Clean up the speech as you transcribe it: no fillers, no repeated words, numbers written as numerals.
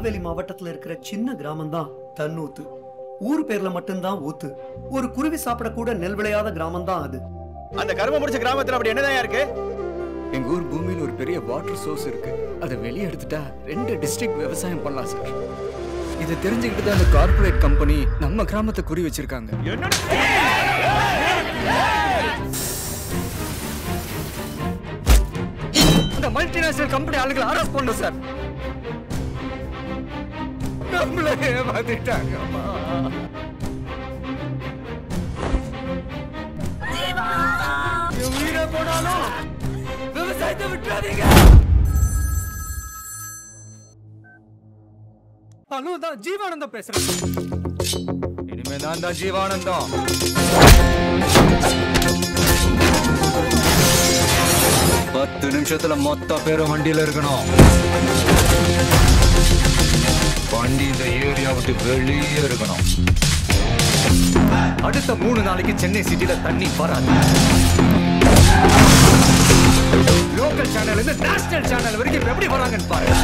திருநெல்வேலி மாவட்டத்துல இருக்கிற சின்ன கிராமம் தான் தன்னூத்து. ஊர் பேர்ல மட்டும்தான் ஊத்து. ஒரு குருவி சாப்பிட கூட நெல் விளையாத கிராமம் தான் அது. அந்த கரும முடிச்ச கிராமத்துல அப்படி என்னதான் இருக்கு? எங்க ஊர் பூமியில ஒரு பெரிய வாட்டர் சோர்ஸ் இருக்கு. அதை வெளியே எடுத்துட்டா 2 டிஸ்ட்ரிக்ட் விவசாயம் பண்ணலாம் சார். இதை தெரிஞ்சுக்கிட்டு தான் அந்த கார்ப்பரேட் கம்பெனி நம்ம கிராமத்தை குறி வச்சிருக்காங்க. அந்த மல்டிநேஷனல் கம்பெனி ஆளுங்களை அரெஸ்ட் பண்ணணும் சார். நம்மளே ஏமாத்திட்டாங்கம்மா. உயிரை போனாலும் விவசாயத்தை விட்டுறாதீங்க. அனுதான் ஜீவானந்தம் பேசுறேன். இனிமே நான் தான் ஜீவானந்தம். பத்து நிமிஷத்துல மொத்த பேரும் வண்டியில இருக்கணும். வண்டி இந்த ஏரியா விட்டு வெளியே இருக்கணும். அடுத்த 3 நாளைக்கு சென்னை சிட்டில தண்ணி வராது. லோக்கல் சேனல் இருந்து நேஷனல் சேனல் வரைக்கும் எப்படி வராங்கன்னு பாருங்க.